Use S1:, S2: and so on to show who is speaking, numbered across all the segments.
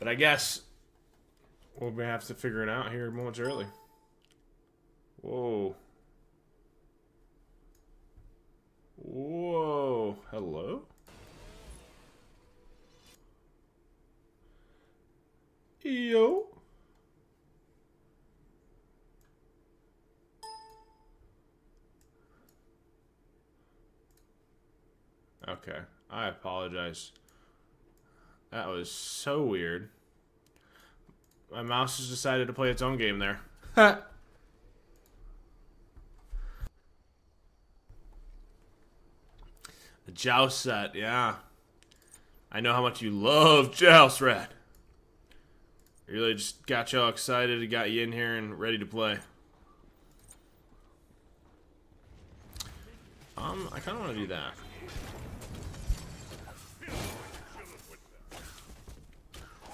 S1: But I guess we'll have to figure it out here momentarily. Whoa. Whoa. Hello? Yo. Okay. I apologize. That was so weird. My mouse has decided to play its own game there. The Joust set, yeah. I know how much you love Joust, Red. It really just got y'all excited and got you in here and ready to play. I kind of want to do that.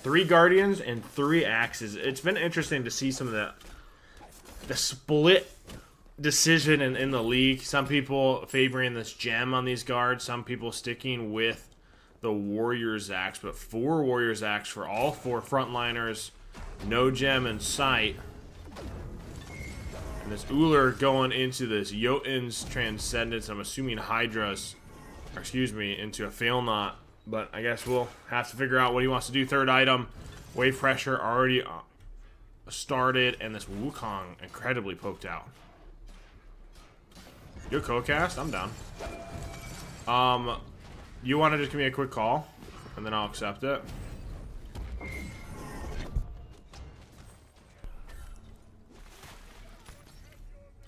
S1: Three Guardians and 3 Axes. It's been interesting to see some of the split decision in the league. Some people favoring this gem on these guards. Some people sticking with the Warriors Axe. But 4 Warriors Axe for all 4 frontliners. No gem in sight. And this Uller going into this Jotun's Transcendence. I'm assuming Hydra's, or excuse me, into a Fail Not. But I guess we'll have to figure out what he wants to do. Third item, wave pressure already started, and this Wukong incredibly poked out. Your co-cast? I'm down. You want to just give me a quick call, and then I'll accept it.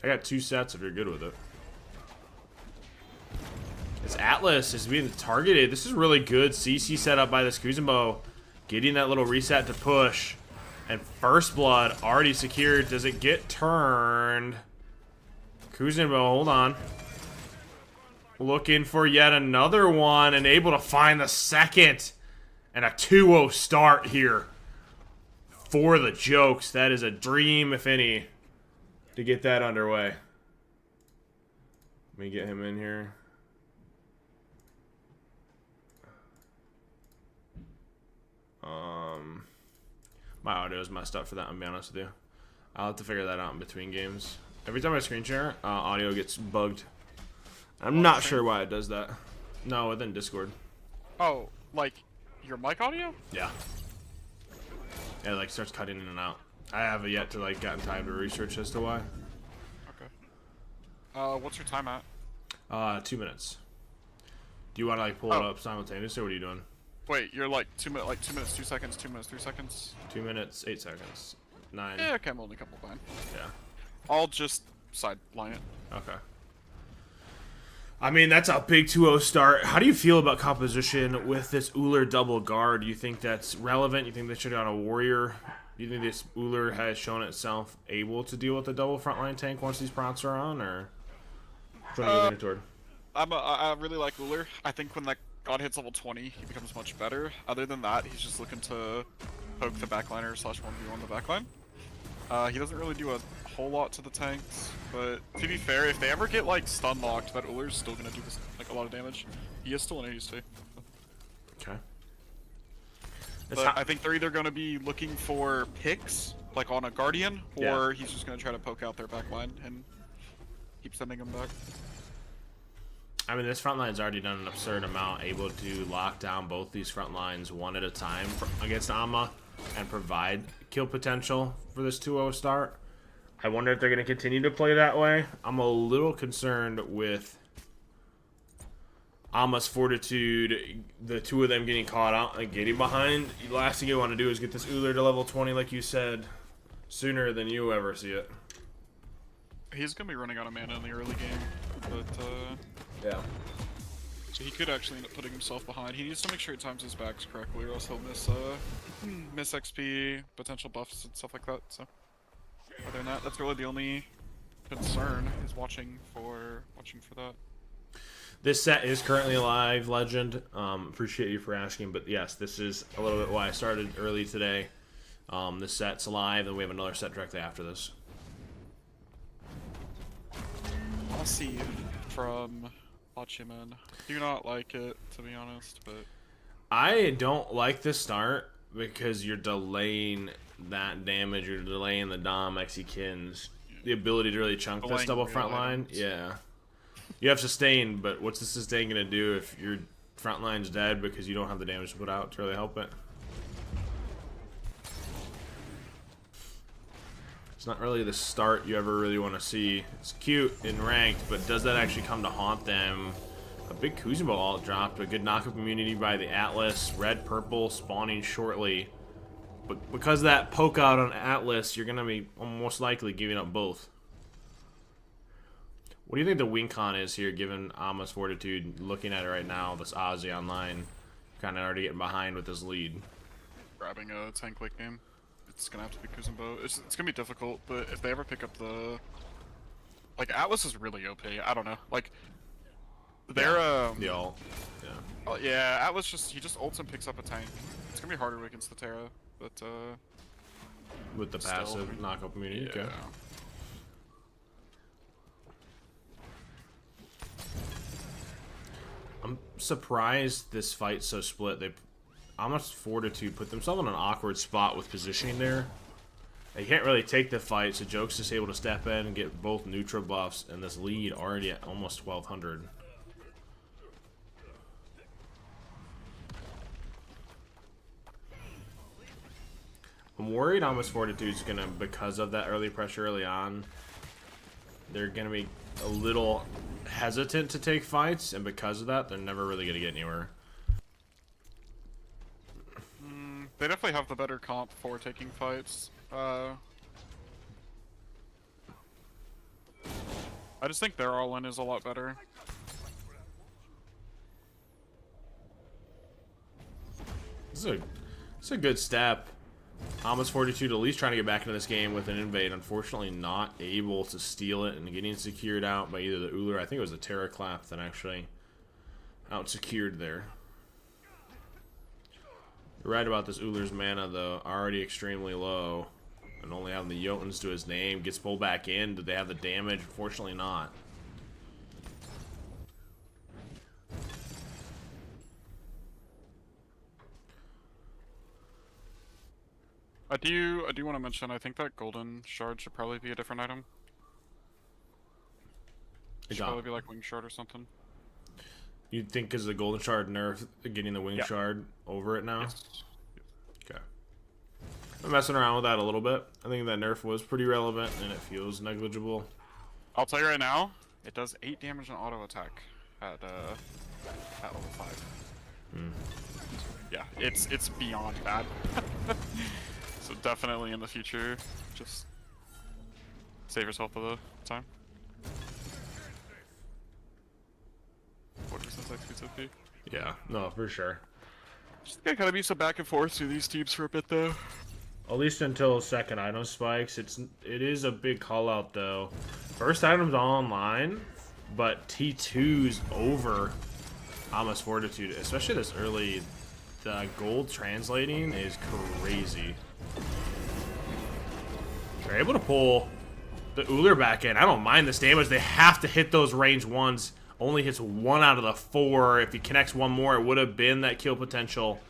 S1: I got 2 sets if you're good with it. This Atlas is being targeted. This is really good CC setup by this Kuzenbo. Getting that little reset to push. And First Blood already secured. Does it get turned? Kuzenbo, hold on. Looking for yet another one and able to find the second. And a 2-0 start here for the Jokes. That is a dream, if any, to get that underway. Let me get him in here. My audio is messed up for that, I'm being honest with you. I'll have to figure that out in between games. Every time I screen share, audio gets bugged. I'm not sure why it does that. No, within Discord.
S2: Oh, like your mic audio?
S1: Yeah. Yeah, it like starts cutting in and out. I haven't yet to like gotten time to research as to why.
S2: Okay. What's your time at?
S1: 2 minutes. Do you want to like pull it up simultaneously, or what are you doing?
S2: Wait, you're like 2 minutes, 2 minutes, 2 seconds, 2 minutes, 3 seconds.
S1: 2 minutes, 8 seconds, 9.
S2: Yeah, okay, I'm only a couple behind.
S1: Yeah.
S2: I'll just sideline it.
S1: Okay. I mean, that's a big 2-0 start. How do you feel about composition with this Uller double guard? Do you think that's relevant? You think they should have on a Warrior? Do you think this Uller has shown itself able to deal with the double frontline tank once these procs are on, or what are you leaning toward?
S2: I really like Uller. I think when that God hits level 20, he becomes much better. Other than that, he's just looking to poke the backliner / 1v1 the backline. He doesn't really do a whole lot to the tanks, but to be fair, if they ever get like stun locked, that Uller's still gonna do this, like a lot of damage. He is still an ADC.
S1: Okay.
S2: But I think they're either gonna be looking for picks, like on a Guardian, or he's just gonna try to poke out their backline and keep sending them back.
S1: I mean, this front line's already done an absurd amount, able to lock down both these front lines one at a time against Amma and provide kill potential for this 2-0 start. I wonder if they're going to continue to play that way. I'm a little concerned with Amma's Fortitude, the 2 of them getting caught out and getting behind. The last thing you want to do is get this Uller to level 20, like you said, sooner than you ever see it.
S2: He's gonna be running out of mana in the early game, but
S1: yeah.
S2: So he could actually end up putting himself behind. He needs to make sure he times his backs correctly, or else he'll miss XP, potential buffs, and stuff like that. So other than that, that's really the only concern, is watching for that.
S1: This set is currently live, Legend. Appreciate you for asking, but yes, this is a little bit why I started early today. This set's live, and we have another set directly after this.
S2: I'll see you from Watchman. Do not like it, to be honest, but
S1: I don't like this start. because you're delaying that damage. You're delaying the Dom Exekins. The ability to really chunk this
S2: Delaying
S1: double
S2: real
S1: front line.
S2: items.
S1: Yeah. You have sustain, but what's the sustain going to do if your front line's dead because you don't have the damage to put out to really help it? It's not really the start you ever really want to see. It's cute in ranked, but does that actually come to haunt them? A big Kuzenbo ult dropped, a good knockup immunity by the Atlas. Red, purple, spawning shortly. But because of that poke out on Atlas, you're going to be almost likely giving up both. What do you think the win con is here, given Amos Fortitude? Looking at it right now, this Ozzy online, kind of already getting behind with his lead.
S2: Grabbing a tank late game. It's gonna have to be Kuzenbo. It's gonna be difficult, but if they ever pick up the... Like, Atlas is really OP. I don't know. Like, they're,
S1: The ult. Yeah.
S2: oh, yeah, Atlas he just ults and picks up a tank. It's gonna be harder against the Terra, but,
S1: With the
S2: still,
S1: passive
S2: I mean,
S1: knockup immunity.
S2: yeah.
S1: Okay. I'm surprised this fight's so split. They almost Fortitude put themselves in an awkward spot with positioning there. They can't really take the fight, so Joust is able to step in and get both neutral buffs, and this lead already at almost 1200. I'm worried Amos Fortitude's gonna, because of that early pressure early on, they're gonna be a little hesitant to take fights, and because of that, they're never really gonna get anywhere.
S2: They definitely have the better comp for taking fights. I just think their all-in is a lot better.
S1: This is a good step. Amos Fortitude at least trying to get back into this game with an invade. Unfortunately, not able to steal it and getting secured out by either the Uller. I think it was the Terra Clap that actually out secured there. You're right about this Uller's mana, though. Already extremely low. And only having the Jotuns to his name. Gets pulled back in. Did they have the damage? Unfortunately not.
S2: I do want to mention, I think that golden shard should probably be a different item. It should probably be like wing shard or something.
S1: You think is the golden shard nerf getting the wing shard over it now?
S2: Yes.
S1: Okay. I'm messing around with that a little bit. I think that nerf was pretty relevant and it feels negligible.
S2: I'll tell you right now, it does 8 damage on auto attack at level 5. Yeah, it's beyond bad. So definitely in the future, just save yourself for the time. 40% XP TP.
S1: Yeah, no, for sure.
S2: Just gotta kind of be some back and forth through these teams for a bit though.
S1: At least until second item spikes. It is a big call out though. First item's online, but T2's over Amos Fortitude, especially this early. The gold translating is crazy. They're able to pull the Uller back in. I don't mind this damage. They have to hit those range ones. Only hits 1 out of the 4. If he connects one more, it would have been that kill potential.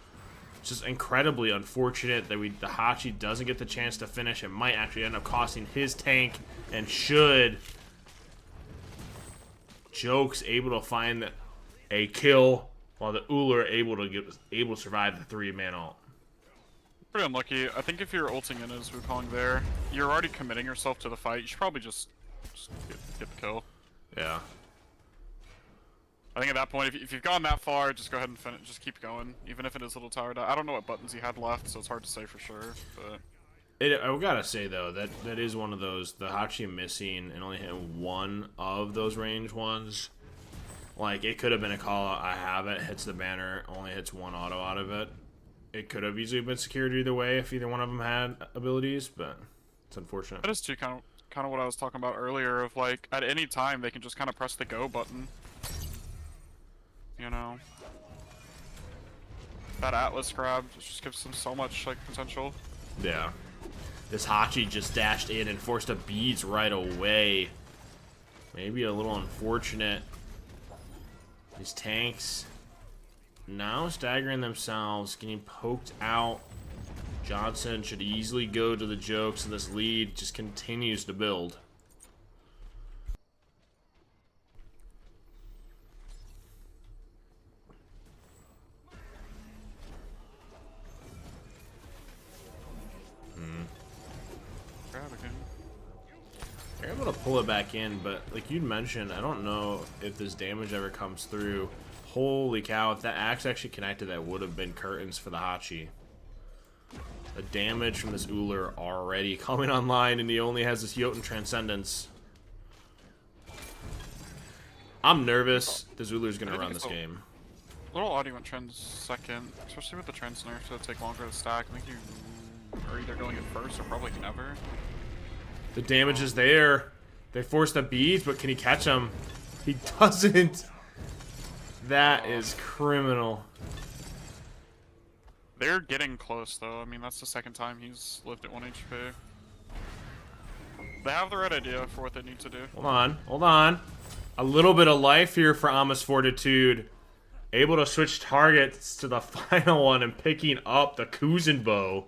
S1: It's just incredibly unfortunate that the Hachi doesn't get the chance to finish. It might actually end up costing his tank, and should. Joke's able to find a kill, while the Uller able to survive the 3-man ult.
S2: Pretty unlucky. I think if you're ulting in as Wukong there, you're already committing yourself to the fight. You should probably just get the kill.
S1: Yeah.
S2: I think at that point, if you've gone that far, just go ahead and finish. Just keep going, even if it is a little tired. I don't know what buttons he had left, so it's hard to say for sure. But
S1: I gotta say though that is one of those, the Hachi missing and only hitting 1 of those range ones. Like, it could have been a call out. I have it, hits the banner, only hits 1 auto out of it. It could have easily been secured either way if either one of them had abilities, but it's unfortunate.
S2: that is too kind of what I was talking about earlier. Of like, at any time they can just kind of press the go button. You know, that Atlas grab just gives them so much like potential.
S1: Yeah. This Hachi just dashed in and forced a beads right away. Maybe a little unfortunate. These tanks now staggering themselves, getting poked out Johnson should easily go to the jokes, and this lead just continues to build. They're able to pull it back in, but like you'd mentioned, I don't know if this damage ever comes through. Holy cow, if that axe actually connected, that would have been curtains for the Hachi. The damage from this Uller already coming online, and he only has this Jotun Transcendence. I'm nervous. This Uller's going to run this game.
S2: A little odd he went trends second, especially with the trends nerf, so it'll take longer to stack. I think you are either going at first or probably never.
S1: The damage is there. They force the beads, but can he catch them? He doesn't. That is criminal.
S2: They're getting close, though. I mean, that's the second time he's lived at 1 HP. They have the right idea for what they need to do.
S1: Hold on, hold on. A little bit of life here for Amos Fortitude. Able to switch targets to the final one and picking up the Kuzenbo.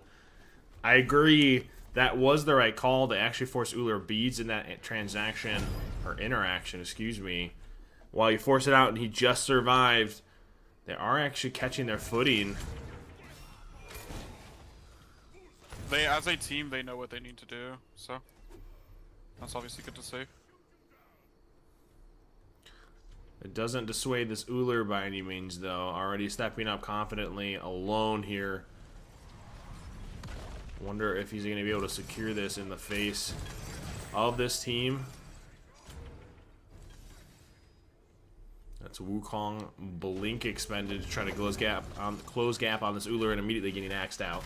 S1: I agree. That was the right call to actually force Uller beads in that transaction, or interaction, excuse me. While you force it out and he just survived, they are actually catching their footing.
S2: They, as a team, they know what they need to do, so that's obviously good to see.
S1: It doesn't dissuade this Uller by any means, though. Already stepping up confidently, alone here. Wonder if he's going to be able to secure this in the face of this team. That's Wukong blink expended to try to close gap on this Uller and immediately getting axed out.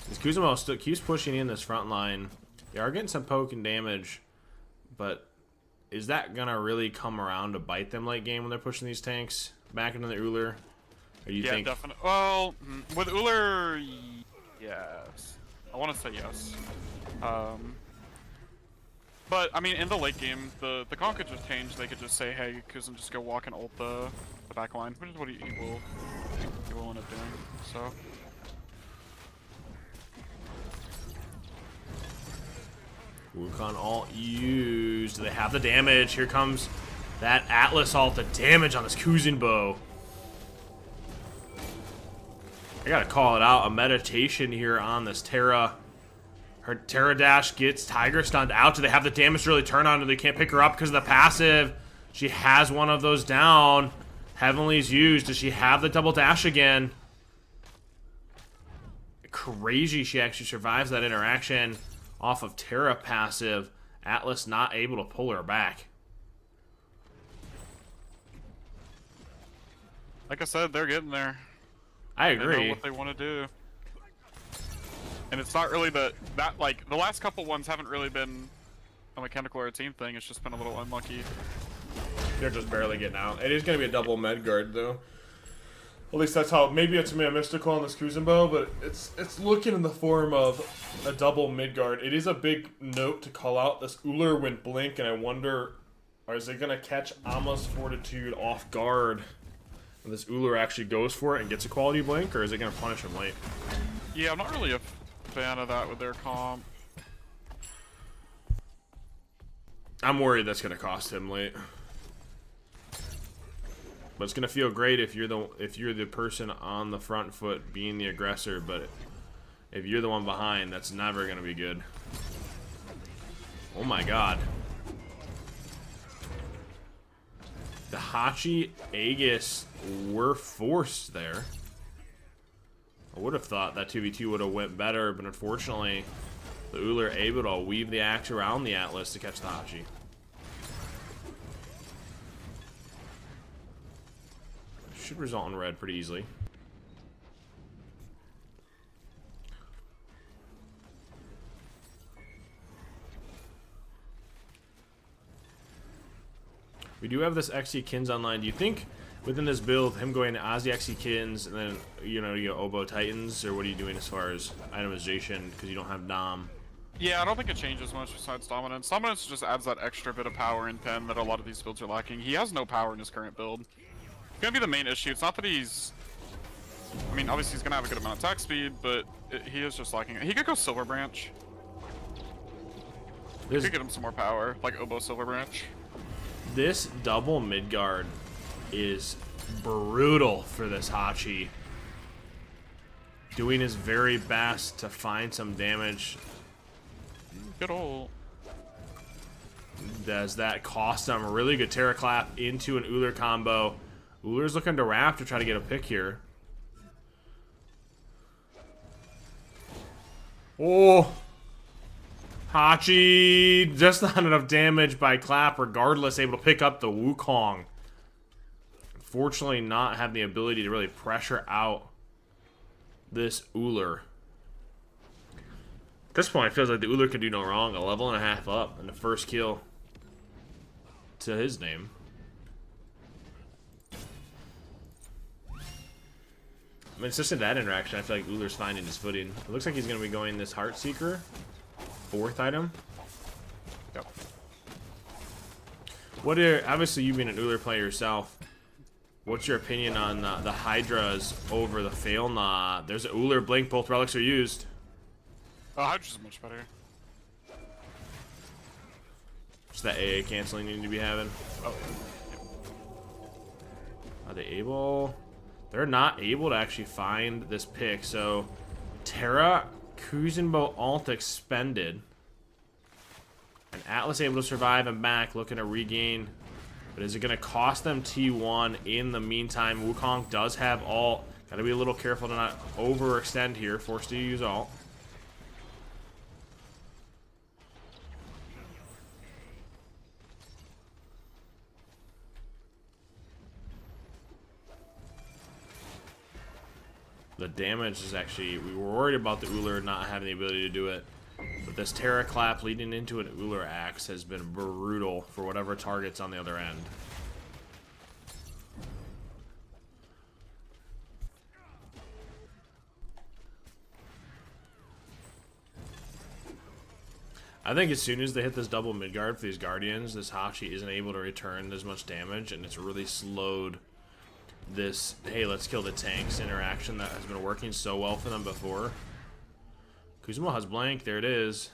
S1: This Kuzenbo still keeps pushing in this front line. They are getting some poke and damage, but is that gonna really come around to bite them late game when they're pushing these tanks back into the Uller? Or you think?
S2: Definitely. Well, with Uller, yes. I want to say yes. But I mean, in the late game, the comp could just change. They could just say, "Hey, Kuzen, just go walk and ult the back line," which is what he will end up doing. So.
S1: Wukong ult used. They have the damage. Here comes that Atlas ult. The damage on this Kuzenbo. I gotta call it out. A meditation here on this Terra. Her Terra Dash gets Tiger stunned out. Do they have the damage to really turn on? Or they can't pick her up because of the passive? She has one of those down. Heavenly's used. Does she have the double dash again? Crazy she actually survives that interaction off of Terra passive. Atlas not able to pull her back.
S2: Like I said, they're getting there.
S1: I agree.
S2: They know what they want to do. And it's not really like, the last couple ones haven't really been a mechanical or a team thing, it's just been a little unlucky.
S1: They're just barely getting out. It is going to be a double med guard, though. At least that's how, maybe it's a mystical on this Kuzenbo, but it's looking in the form of a double mid guard. It is a big note to call out. This Uller went blink, and I wonder, is it going to catch Amos Fortitude off guard? And this Uller actually goes for it and gets a quality blink, or is it going to punish him late?
S2: Yeah, I'm not really a fan of that with their comp.
S1: I'm worried that's going to cost him late. But it's gonna feel great if you're the person on the front foot being the aggressor, but if you're the one behind, that's never gonna be good. Oh my god. The Hachi Aegis were forced there. I would have thought that 2v2 would have went better, but unfortunately the Uller able to weave the axe around the Atlas to catch the Hachi. Should result in red pretty easily. We do have this XE Kins online. Do you think within this build, him going to Ozzy XE Kins and then, you know, Oboe Titans, or what are you doing as far as itemization because you don't have Dom?
S2: Yeah, I don't think it changes much besides Dominance. Dominance just adds that extra bit of power in pen that a lot of these builds are lacking. He has no power in his current build. gonna be the main issue. It's not that he's... I mean, obviously he's gonna have a good amount of attack speed, but he is just lacking it. He could go Silver Branch. He could get him some more power, like Oboe Silver Branch.
S1: This double mid guard is brutal for this Hachi. Doing his very best to find some damage.
S2: Good ol'.
S1: Does that cost him a really good Terra Clap into an Ullr combo? Ullr's looking to wrap to try to get a pick here. Oh! Hachi! Just not enough damage by Clap, regardless, able to pick up the Wukong. Unfortunately, not having the ability to really pressure out this Ullr. At this point, it feels like the Ullr could do no wrong. A level and a half up, and the first kill to his name. I mean, it's just in that interaction, I feel like Ullr's finding his footing. It looks like he's going to be going this Heartseeker. 4th item.
S2: Yep.
S1: What are, obviously, you being an Ullr player yourself, what's your opinion on the Hydras over the Fail Nah? There's an Ullr Blink, both relics are used.
S2: Hydra's much better.
S1: Just that AA canceling you need to be having.
S2: Oh.
S1: Are they able? They're not able to actually find this pick, so Terra, Kuzenbo ult expended. And Atlas able to survive and back, looking to regain. But is it going to cost them T1 in the meantime? Wukong does have ult. Got to be a little careful to not overextend here. Forced to use ult. The damage is actually... We were worried about the Ullr not having the ability to do it. But this Terra Clap leading into an Ullr Axe has been brutal for whatever target's on the other end. I think as soon as they hit this double midguard for these Guardians, this Hachi isn't able to return as much damage, and it's really slowed this, hey, let's kill the tanks interaction that has been working so well for them before. Kuzumo has Blank, there it is.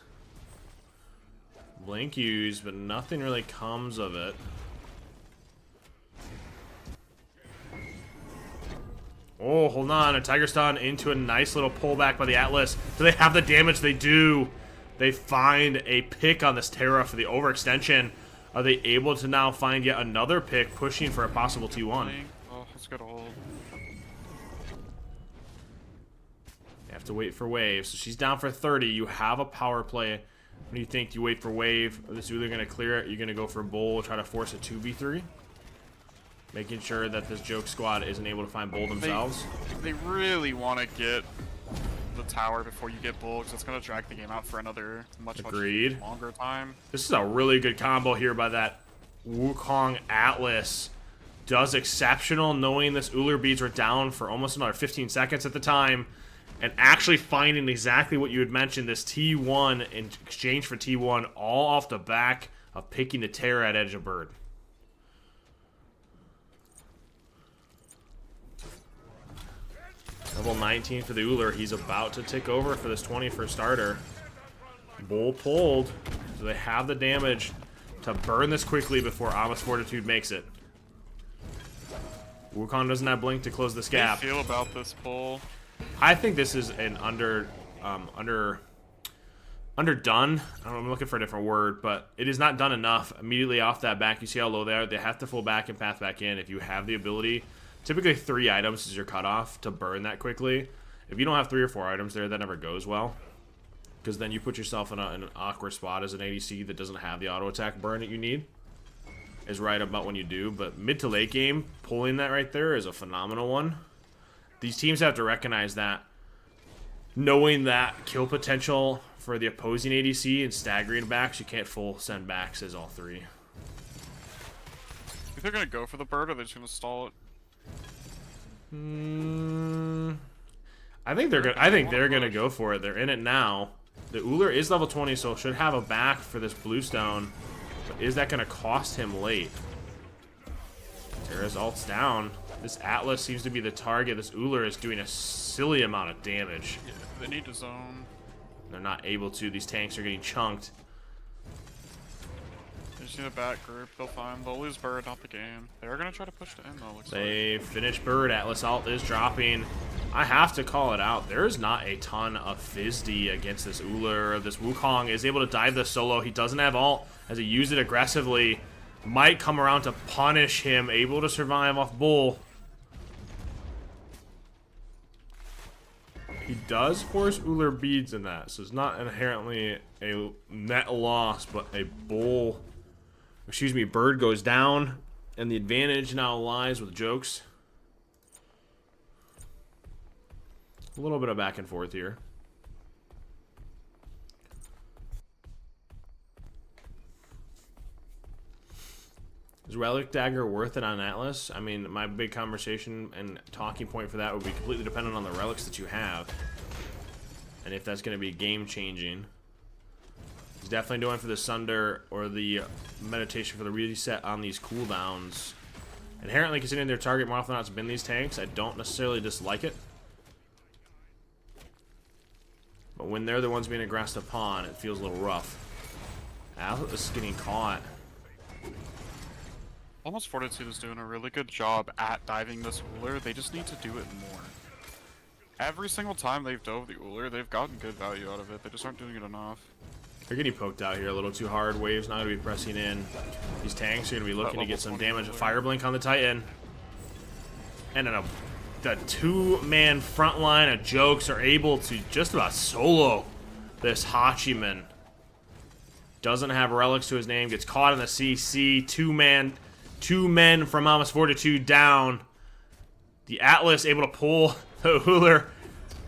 S1: Blink used, but nothing really comes of it. Oh, hold on, a Tiger Stun into a nice little pullback by the Atlas. Do they have the damage? They do. They find a pick on this Terra for the overextension. Are they able to now find yet another pick, pushing for a possible T1?
S2: Oh, let's get hold.
S1: You have to wait for Wave. So she's down for 30. You have a power play. What do you think? Do you wait for Wave? Are this either going to clear it? You're going to go for Bull, try to force a 2v3? Making sure that this Joke squad isn't able to find Bull themselves.
S2: They really want to get the tower before you get Bull, because it's going to drag the game out for another much longer time.
S1: This is a really good combo here by that Wukong Atlas. Does exceptional, knowing this Ullr beads were down for almost another 15 seconds at the time, and actually finding exactly what you had mentioned, this T1 in exchange for T1, all off the back of picking the Terra at Edge of Bird. Level 19 for the Ullr. He's about to tick over for this 20 for starter. Bull pulled, so they have the damage to burn this quickly before Amos Fortitude makes it. Wukong doesn't have Blink to close this gap.
S2: How do you feel about this pull?
S1: I think this is an underdone. I don't know, I'm looking for a different word, but it is not done enough. Immediately off that back, you see how low they are. They have to full back and path back in. If you have the ability, typically 3 items is your cutoff to burn that quickly. If you don't have 3 or 4 items there, that never goes well, because then you put yourself in an awkward spot as an ADC that doesn't have the auto attack burn that you need. Is right about when you do, but mid to late game, pulling that right there is a phenomenal one. These teams have to recognize that, knowing that kill potential for the opposing ADC and staggering backs, you can't full send backs as all 3.
S2: If they're gonna go for the bird, or they're just gonna stall it?
S1: I think they're gonna go for it. They're in it now. The Ullr is level 20, so should have a back for this bluestone. But is that gonna cost him late? Terra's ult's down. This Atlas seems to be the target. This Uller is doing a silly amount of damage.
S2: Yeah, they need to zone.
S1: They're not able to. These tanks are getting chunked.
S2: They just need a back group. They'll lose Bird, not the game. They're gonna try to push to end though. Looks
S1: They finish Bird. Atlas ult is dropping. I have to call it out. There is not a ton of FizzD against this Uller. This Wukong is able to dive the solo. He doesn't have ult as he used it aggressively. Might come around to punish him. Able to survive off Bull. He does force Uller beads in that, so it's not inherently a net loss, but a Bull. Excuse me, Bird goes down, and the advantage now lies with Joust. A little bit of back and forth here. Is Relic Dagger worth it on Atlas? I mean, my big conversation and talking point for that would be completely dependent on the relics that you have. And if that's going to be game-changing. He's definitely doing for the Sunder or the Meditation for the reset on these cooldowns. Inherently, considering their target more often than not has been these tanks, I don't necessarily dislike it. But when they're the ones being aggressed upon, it feels a little rough. Atlas is getting caught.
S2: Almost Fortitude is doing a really good job at diving this Uller. They just need to do it more. Every single time they've dove the Uller, they've gotten good value out of it. They just aren't doing it enough.
S1: They're getting poked out here a little too hard. Wave's not going to be pressing in. These tanks are going to be looking to get some damage. A Fire Blink on the Titan. And then the two-man front line of Jokes are able to just about solo this Hachiman. Doesn't have relics to his name. Gets caught in the CC. Two men from Almost Fortitude down. The Atlas able to pull the Uller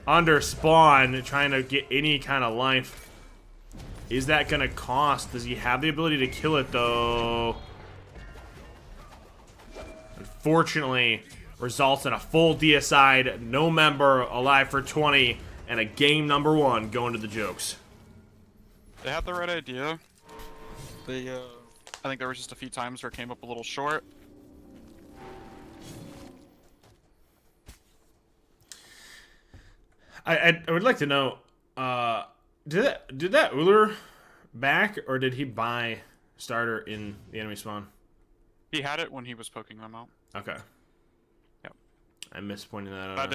S1: under spawn, trying to get any kind of life. Is that going to cost? Does he have the ability to kill it, though? Unfortunately, results in a full DSI, no member alive for 20, and a game number 1 going to the Jokes.
S2: They had the right idea. I think there was just a few times where it came up a little short.
S1: I would like to know, did that Uller back, or did he buy starter in the enemy spawn?
S2: He had it when he was poking them out.
S1: Okay.
S2: Yep.
S1: I missed pointing that out.
S2: I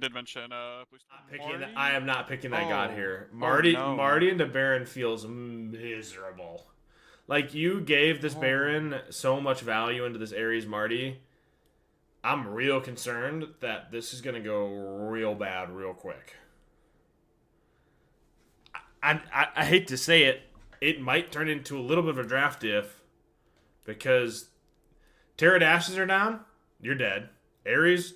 S2: did mention
S1: I am not picking that god here.
S2: No.
S1: Marty into Baron feels miserable. Like, you gave this Baron so much value into this Ares Marty. I'm real concerned that this is going to go real bad real quick. I hate to say it. It might turn into a little bit of a draft diff. Because Terra Dashes are down. You're dead. Ares,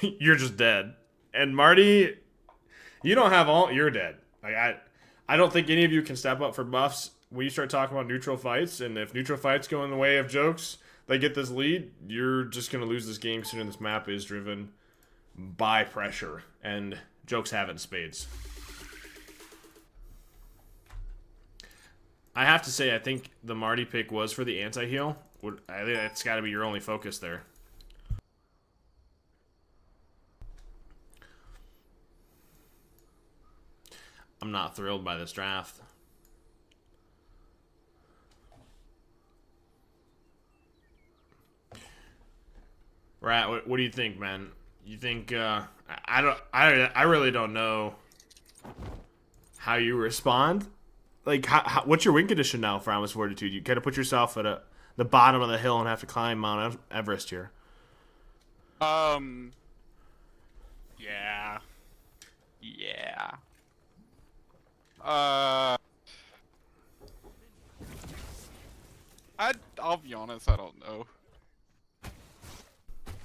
S1: you're just dead. And Marty, you don't have all. You're dead. Like, I don't think any of you can step up for buffs when you start talking about neutral fights. And if neutral fights go in the way of Jokes, they get this lead, you're just going to lose this game considering this map is driven by pressure. And Jokes have it in spades. I have to say, I think the Marty pick was for the anti-heal. I think that's got to be your only focus there. I'm not thrilled by this draft. Rat, what do you think, man? You think I really don't know how you respond. Like, what's your win condition now for Almost Fortitude? You kind of put yourself at the bottom of the hill and have to climb Mount Everest here.
S2: Yeah. I'll be honest, I don't know.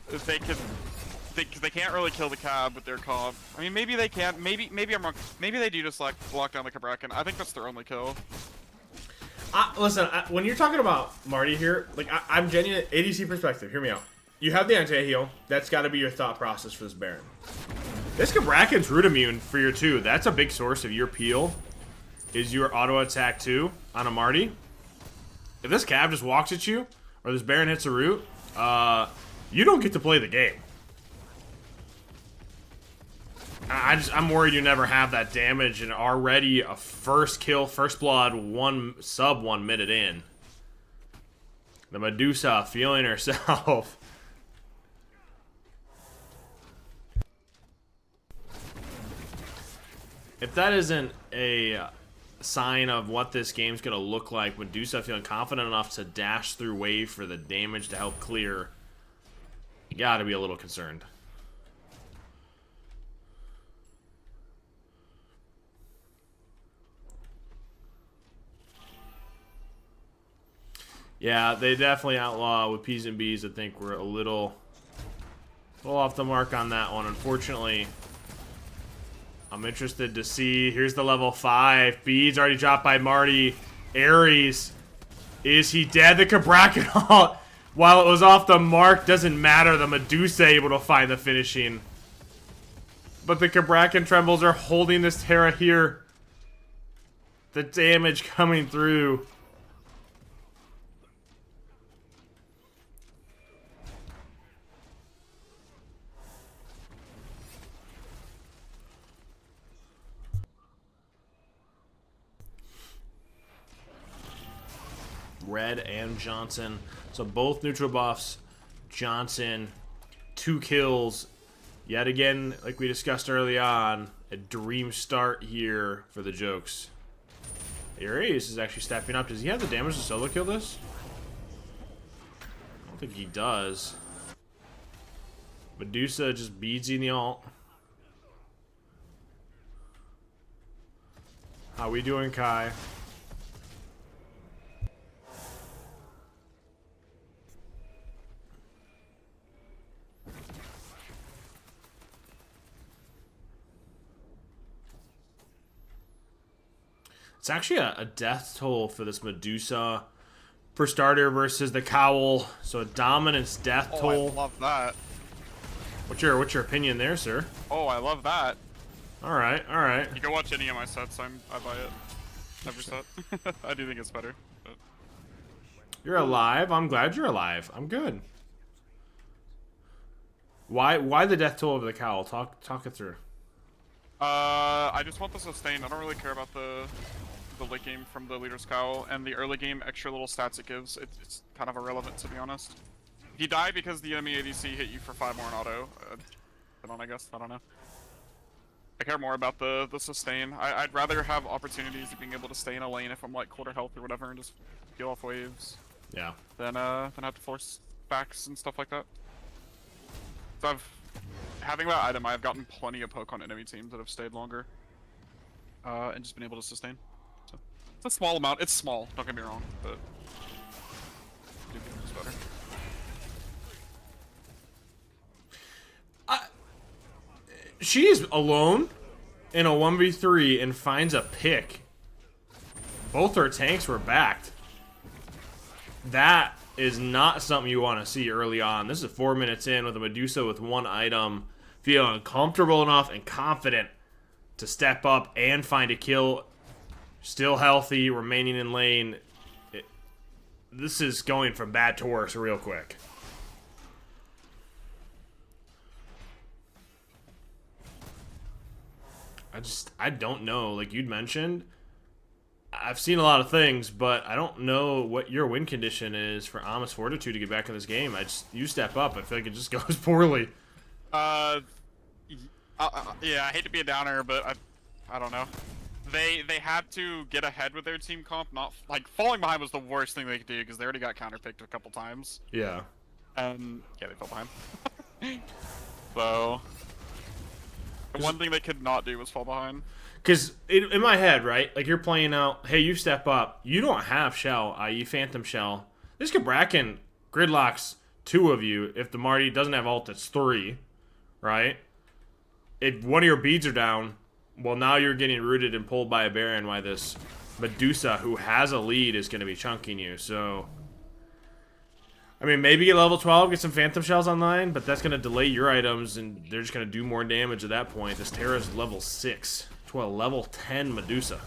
S2: If they can, they can't really kill the cab with their comp. I mean, maybe they can. Maybe I'm wrong. Maybe they do just like lock down the Cabrakan. I think that's their only kill.
S1: Listen, when you're talking about Marty here, like I'm genuine ADC perspective. Hear me out. You have the anti-heal. That's got to be your thought process for this Baron. This Cabrakan's root immune for your 2. That's a big source of your peel. Is your auto attack 2 on a Marty? If this cab just walks at you, or this Baron hits a root, you don't get to play the game. I'm worried you never have that damage, and already a first kill, first blood, sub 1 minute in. The Medusa feeling herself. If that isn't a sign of what this game's gonna look like, Medusa feeling confident enough to dash through wave for the damage to help clear, you gotta be a little concerned. Yeah, they definitely outlaw with P's and B's. I think we're a little off the mark on that one, unfortunately. I'm interested to see. Here's the level 5. Beads already dropped by Marty. Ares. Is he dead? The Cabrakan, while it was off the mark, doesn't matter. The Medusa able to find the finishing. But the Cabrakan Trembles are holding this Terra here. The damage coming through. Red and Johnson. So both neutral buffs. Johnson, 2 kills. Yet again, like we discussed early on, a dream start here for the Jokes. Ares is actually stepping up. Does he have the damage to solo kill this? I don't think he does. Medusa just beads in the ult. How we doing, Kai? It's actually a death toll for this Medusa per starter versus the Cowl. So a dominance death toll.
S2: I love that.
S1: What's your opinion there, sir?
S2: Oh, I love that.
S1: All right, all right.
S2: You can watch any of my sets. I buy it. Every set. I do think it's better. But...
S1: You're alive. I'm glad you're alive. I'm good. Why the death toll over the Cowl? Talk it through.
S2: I just want the sustain. I don't really care about the late game from the leader's cowl, and the early game extra little stats it gives. It's kind of irrelevant, to be honest. If you die because the enemy ADC hit you for 5 more in auto, I guess. I don't know. I care more about the sustain. I'd rather have opportunities of being able to stay in a lane if I'm like quarter health or whatever and just peel off waves.
S1: Yeah.
S2: Than have to force backs and stuff like that. So having that item, I've gotten plenty of poke on enemy teams that have stayed longer. And just been able to sustain. So it's a small amount. It's small, don't get me wrong, but I do think it's better.
S1: She is alone in a 1v3 and finds a pick. Both her tanks were backed. That is not something you want to see early on. This is 4 minutes in with a Medusa with 1 item, feeling comfortable enough and confident to step up and find a kill. Still healthy, remaining in lane. This is going from bad to worse real quick. I don't know. Like you'd mentioned, I've seen a lot of things, but I don't know what your win condition is for Amos Fortitude to get back in this game. You step up. I feel like it just goes poorly.
S2: Yeah, I hate to be a downer, but I don't know. They had to get ahead with their team comp. Not like falling behind was the worst thing they could do because they already got counterpicked a couple times.
S1: Yeah.
S2: And yeah, they fell behind. So the one thing they could not do was fall behind.
S1: Because in my head, right, like you're playing out, hey, you step up. You don't have Shell, i.e. Phantom Shell. This Cabrakan gridlocks 2 of you. If the Marty doesn't have ult, it's 3, right? If one of your beads are down, well, now you're getting rooted and pulled by a Baron, why this Medusa, who has a lead, is going to be chunking you. So, I mean, maybe get level 12, get some Phantom Shells online, but that's going to delay your items, and they're just going to do more damage at that point. This Terra's level 6 to a level 10 Medusa.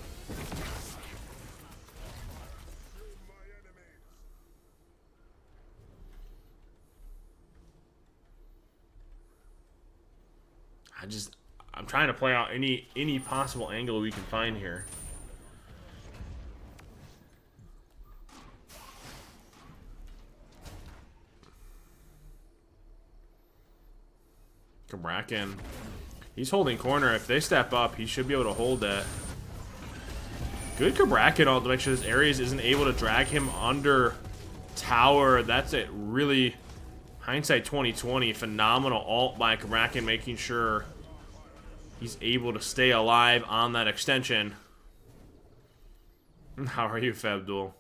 S1: I'm trying to play out any possible angle we can find here. Kabrakan. He's holding corner. If they step up, he should be able to hold that. Good Kabrakan all to make sure this Ares isn't able to drag him under tower. That's it. Really, hindsight 2020. Phenomenal ult by Kabrakan, making sure he's able to stay alive on that extension. How are you, Fabdul?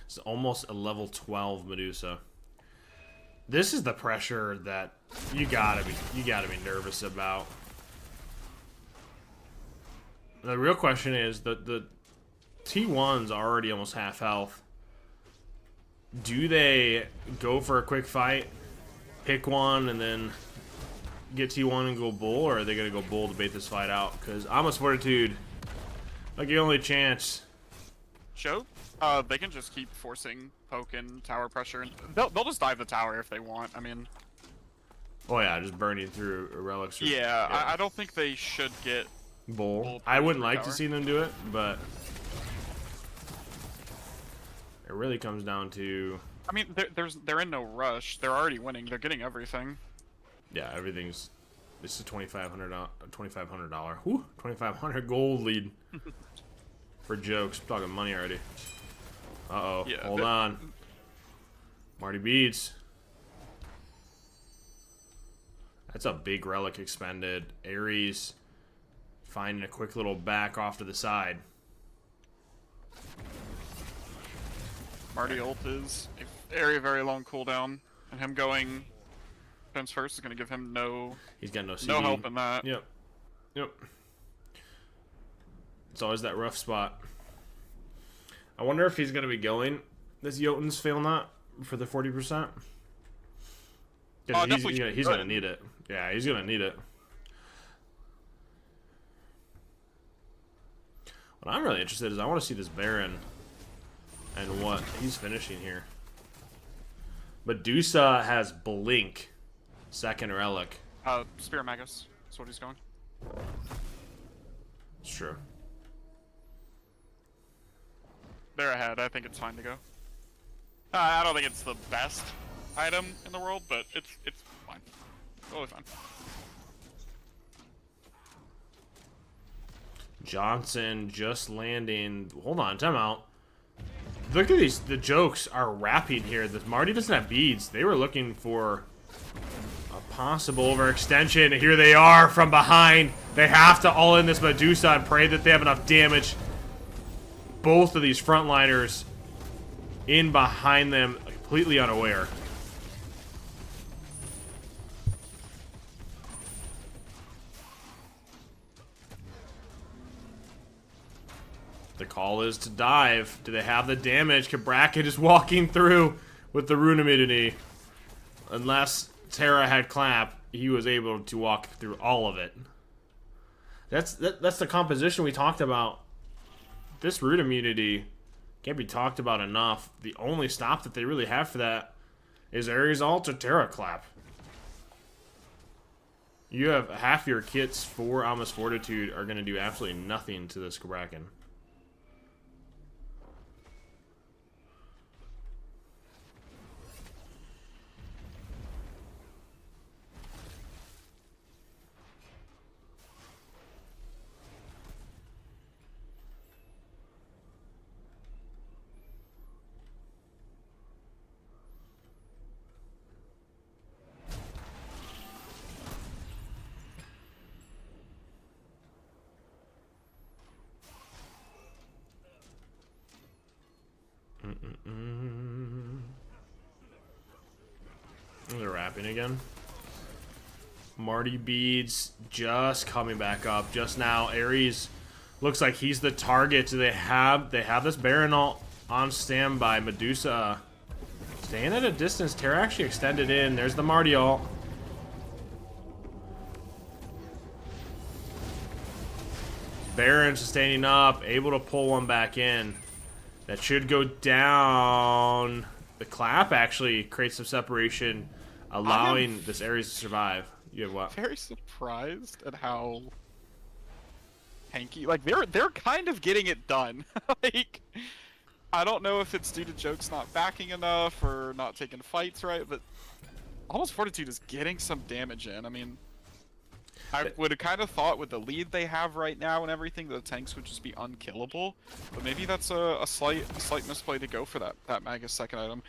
S1: It's almost a level 12 Medusa. This is the pressure that you gotta be nervous about. The real question is the T1's already almost half health. Do they go for a quick fight, pick one, and then get T1 and go bull, or are they gonna go bull to bait this fight out? Because Amos Fortitude, like your only chance.
S2: Show? They can just keep forcing poke and tower pressure, and they'll just dive the tower if they want. I mean,
S1: Oh yeah, just burning through relics.
S2: yeah. I don't think they should get
S1: bull. I wouldn't like to see them do it, but it really comes down to.
S2: I mean, they're in no rush. They're already winning. They're getting everything.
S1: Yeah, everything's. This is $2,500. Whoo, 2,500 gold lead for jokes. I'm talking money already.
S2: Yeah,
S1: hold on. Marty beats. That's a big relic expended. Ares finding a quick little back off to the side.
S2: Marty ult is a very long cooldown, and him going fence first is going to give him
S1: He's got no CD.
S2: no help in that.
S1: Yep. It's always that rough spot. I wonder if he's going to be going this Jotun's fail not for the 40%. He's going to need it. Yeah, he's going to need it. What I'm really interested in is I want to see this Baron and what he's finishing here. Medusa has Blink, second relic.
S2: Spear Magus. That's what he's going.
S1: It's true.
S2: They're ahead. I think it's fine to go. I don't think it's the best item in the world, but it's fine. Totally fine.
S1: Johnson just landing. Hold on, time out. Look at these. The jokes are wrapping here. The Marty doesn't have beads. They were looking for a possible overextension. Here they are from behind. They have to all in this Medusa and pray that they have enough damage. Both of these frontliners in behind them, completely unaware. The call is to dive. Do they have the damage? Kabrakan is walking through with the rune immunity. Unless Terra had clap, he was able to walk through all of it. That's the composition we talked about. This root immunity can't be talked about enough. The only stop that they really have for that is Ares ult or Terra clap. You have half your kits for Amos Fortitude are going to do absolutely nothing to this Kabrakan. They're wrapping again. Marty beads just coming back up just now. Ares Looks like he's the target. They have this Baron ult on standby. Medusa staying at a distance. Terra actually extended in. There's the Marty ult. Baron sustaining up, able to pull one back in. That should go down. The clap actually creates some separation, allowing this Ares to survive. You have what?
S2: Very surprised at how hanky. Like they're kind of getting it done. Like I don't know if it's due to Jokes not backing enough or not taking fights right, but almost Fortitude is getting some damage in. I mean, I would have kind of thought with the lead they have right now and everything, the tanks would just be unkillable. But maybe that's a slight misplay to go for that Magus second item.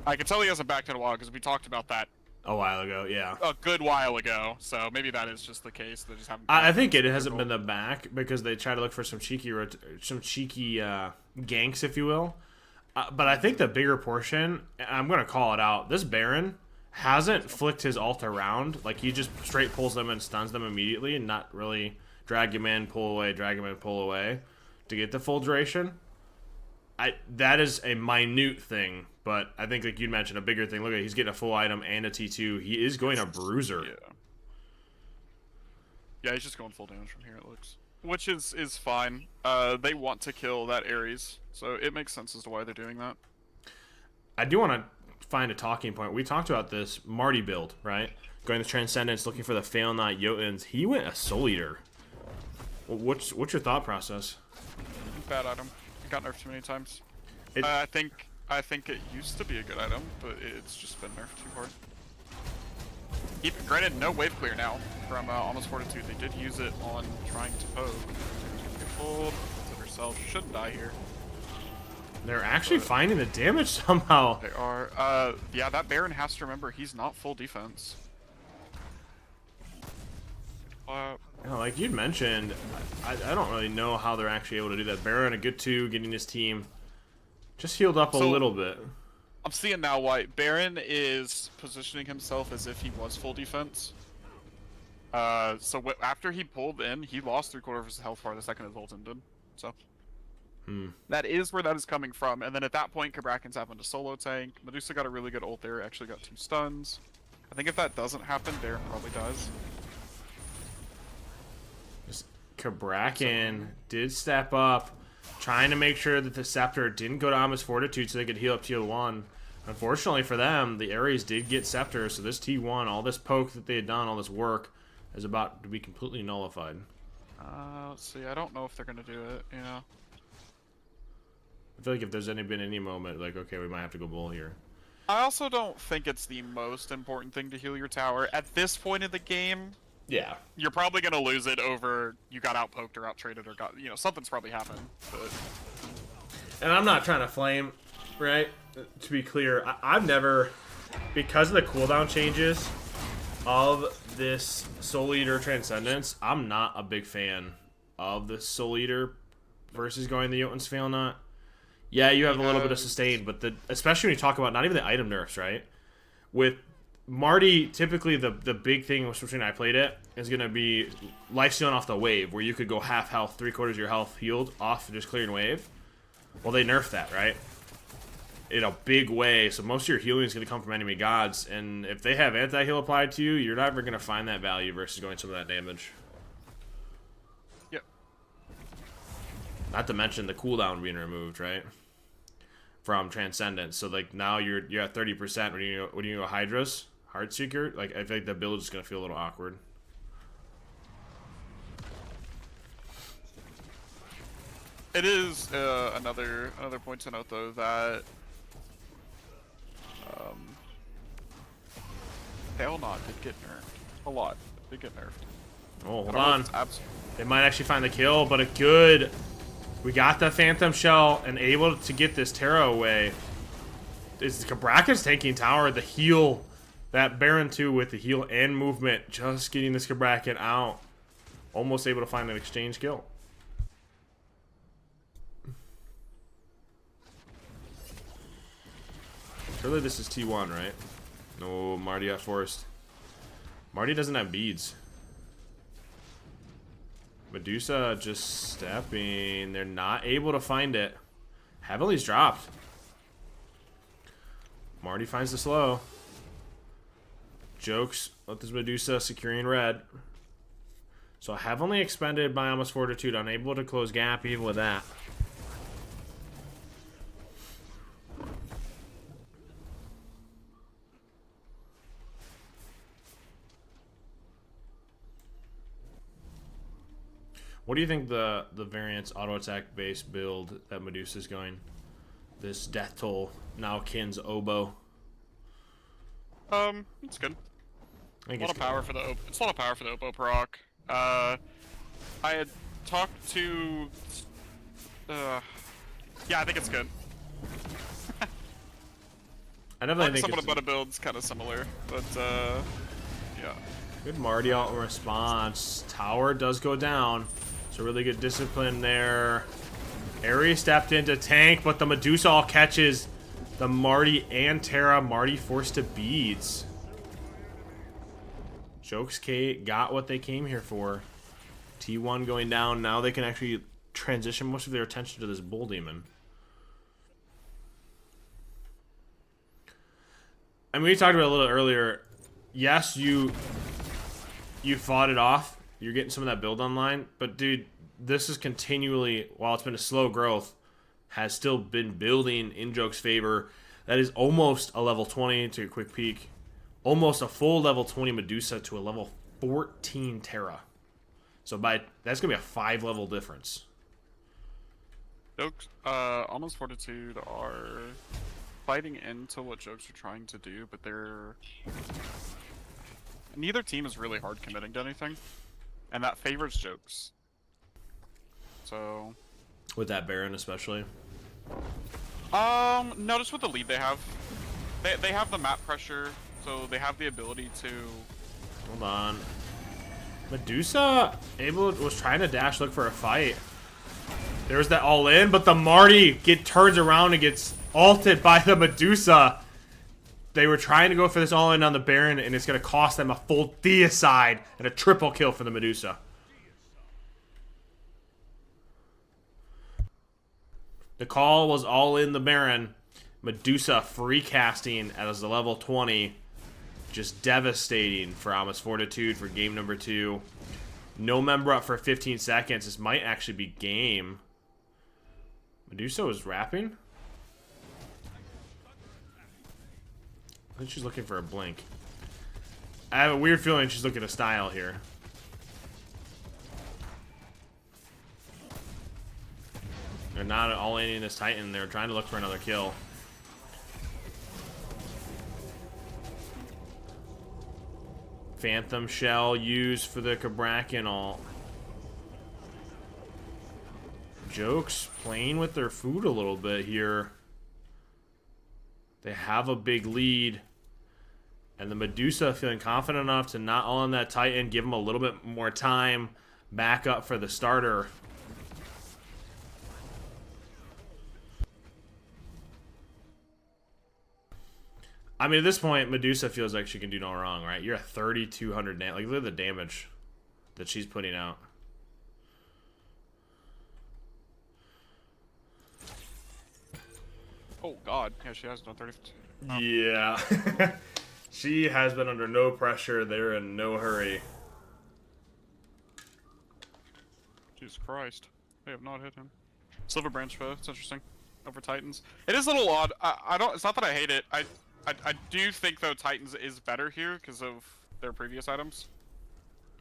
S2: I can tell he hasn't backed in a while because we talked about that
S1: a while ago, yeah.
S2: A good while ago. So maybe that is just the case. They just haven't.
S1: I think it hasn't been the back because they try to look for some cheeky ganks, if you will. But I think the bigger portion, I'm going to call it out, this Baron hasn't flicked his ult around. Like, he just straight pulls them and stuns them immediately and not really drag him in, pull away, drag him in, pull away to get the full duration. That is a minute thing, but I think, like you mentioned, a bigger thing. Look at, he's getting a full item and a T2. He is going a bruiser.
S2: Yeah, he's just going full damage from here, it looks. Which is fine. They want to kill that Ares, so it makes sense as to why they're doing that. I
S1: do want to find a talking point. We talked about this Marty build, right? Going to Transcendence, looking for the Fail Not Jotuns. He went a Soul Eater. What's your thought process?
S2: Bad item. It got nerfed too many times. I think it used to be a good item, but it's just been nerfed too hard. Granted, no wave clear now from Almost Fortitude. They did use it on trying to poke. Get pulled to herself. She shouldn't die here.
S1: They're actually finding the damage somehow.
S2: They are. Yeah, that Baron has to remember he's not full defense.
S1: Like you'd mentioned, I don't really know how they're actually able to do that. Baron, a good 2, getting his team just healed up a little bit.
S2: I'm seeing now why Baron is positioning himself as if he was full defense. So after he pulled in, he lost 3/4 of his health bar the second his ult ended. So that is where that is coming from. And then at that point, Kabrakan's happened to solo tank. Medusa got a really good ult there. Actually got 2 stuns. I think if that doesn't happen, Baron probably dies.
S1: Kabrakan did step up, trying to make sure that the Scepter didn't go to Amos Fortitude so they could heal up tier 1. Unfortunately for them, the Ares did get Scepter, so this T1, all this poke that they had done, all this work, is about to be completely nullified.
S2: Let's see, I don't know if they're going to do it, you know.
S1: I feel like if there's been any moment, like, okay, we might have to go bull here.
S2: I also don't think it's the most important thing to heal your tower. At this point in the game,
S1: yeah,
S2: you're probably going to lose it over you got outpoked or out-traded or got, you know, something's probably happened. But...
S1: And I'm not trying to flame, right? To be clear, I've never, because of the cooldown changes of this Soul Eater Transcendence, I'm not a big fan of the Soul Eater versus going the Jotun's Fail Not. Yeah, you have a little bit of sustain, but especially when you talk about not even the item nerfs, right? With Marty, typically the big thing, especially when I played it, is going to be lifestealing off the wave, where you could go half health, 3/4 of your health healed off just clearing wave. Well, they nerfed that, right? In a big way, so most of your healing is going to come from enemy gods, and if they have anti-heal applied to you, you're never going to find that value versus going some of that damage.
S2: Yep.
S1: Not to mention the cooldown being removed, right? From Transcendence, so like now you're at 30% when you go Hydra's Heartseeker. Like I feel like the build is gonna feel a little awkward.
S2: It is another point to note though that Fail Not did get nerfed a lot. It did get nerfed.
S1: Oh, hold on. They might actually find the kill, but a good. We got the Phantom Shell and able to get this Terra away. Is Kabrakan's taking tower, the heal, that Baron 2 with the heal and movement, just getting this Kabrakan out. Almost able to find an exchange kill. Surely this is T1, right? No, Marty got forced. Marty doesn't have beads. Medusa just stepping. They're not able to find it. Heavily dropped. Marty finds the slow. Jokes with his Medusa securing red. So heavily expended by almost Fortitude. Unable to close gap even with that. What do you think the variance auto attack base build that Medusa's going? This death toll now Kin's oboe.
S2: It's good.
S1: I think
S2: It's a lot of power for the it's a lot of power for the oboe proc. I had talked to yeah, I think it's good.
S1: I definitely think
S2: someone
S1: it's
S2: about a build's kind of similar, but yeah.
S1: good Marty alt response. Tower does go down. So really good discipline there. Ares stepped into tank, but the Medusa all catches the Marty and Terra. Marty forced to beads. Jokes K got what they came here for. T1 going down. Now they can actually transition most of their attention to this Bull Demon. I mean, we talked about it a little earlier. Yes, you fought it off. You're getting some of that build online. But, dude, this is continually, while it's been a slow growth, has still been building in Joke's favor. That is almost a level 20 to a quick peek. Almost a full level 20 Medusa to a level 14 Terra. So that's going to be a 5-level difference.
S2: Jokes, almost Fortitude are fighting into what Jokes are trying to do, but neither team is really hard committing to anything, and that favors Jokes. So,
S1: with that Baron especially.
S2: Notice with the lead they have. They have the map pressure, so they have the ability to.
S1: Hold on. Medusa was trying to dash, look for a fight. There's that all in, but the Marty turns around and gets ulted by the Medusa. They were trying to go for this all in on the Baron, and it's going to cost them a full deicide and a triple kill for the Medusa. The call was all in the Baron. Medusa free casting as the level 20. Just devastating for Almost Fortitude for game number 2. No member up for 15 seconds. This might actually be game. Medusa was rapping? I think she's looking for a blink. I have a weird feeling she's looking to style here. They're not all in this Titan. They're trying to look for another kill. Phantom Shell used for the Kabrakan ult. Jokes playing with their food a little bit here. They have a big lead. And the Medusa feeling confident enough to not all in that Titan, give them a little bit more time. Back up for the starter. I mean, at this point, Medusa feels like she can do no wrong, right? You're at 3,200 damage. Like, look at the damage that she's putting out.
S2: Oh God, yeah, she has done 30. Oh.
S1: Yeah, she has been under no pressure. They're in no hurry.
S2: Jesus Christ, they have not hit him. Silver Branch Foe, it's interesting. Over Titans, it is a little odd. I don't. It's not that I hate it. I do think though Titans is better here because of their previous items.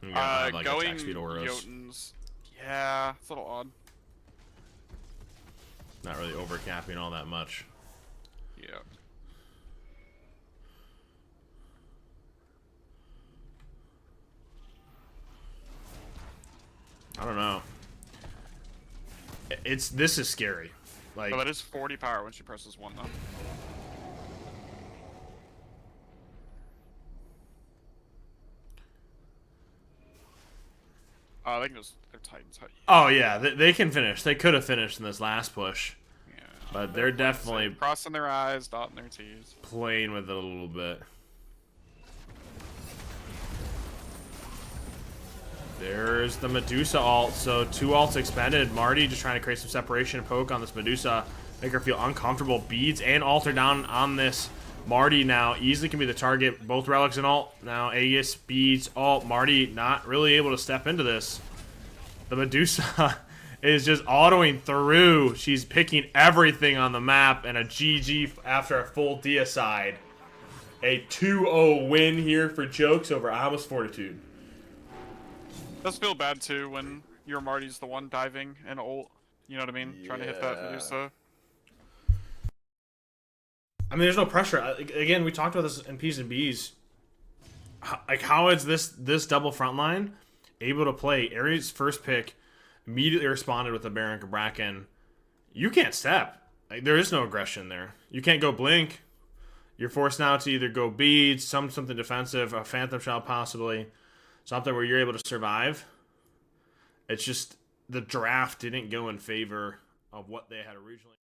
S1: Yeah, like
S2: going
S1: Jotuns.
S2: Jotuns, yeah, it's a little odd.
S1: Not really overcapping all that much.
S2: Yeah.
S1: I don't know. This is scary. Like,
S2: So that is 40 power when she presses 1 though. They can just, they're Titans.
S1: oh yeah, they can finish. They could have finished in this last push.
S2: Yeah.
S1: But they're definitely
S2: crossing their I's, dotting their T's.
S1: playing with it a little bit. There's the Medusa ult. So 2 ults expended. Marty just trying to create some separation and poke on this Medusa. Make her feel uncomfortable. Beads and ult are down on this Marty now. Easily can be the target. Both relics and ult. Now Aegis, Beads, ult. Marty not really able to step into this. The Medusa is just autoing through. She's picking everything on the map. And a GG after a full deicide. A 2-0 win here for Jokes over Amos Fortitude.
S2: Does feel bad too when your Marty's the one diving and ult. You know what I mean? Trying to hit that Medusa.
S1: I mean, there's no pressure. Again, we talked about this in P's and B's. Like, how is this double front line able to play? Ares' first pick immediately responded with a Baron Bracken. You can't step. Like, there is no aggression there. You can't go blink. You're forced now to either go beads, something defensive, a Phantom Shell possibly, something where you're able to survive. It's just the draft didn't go in favor of what they had originally.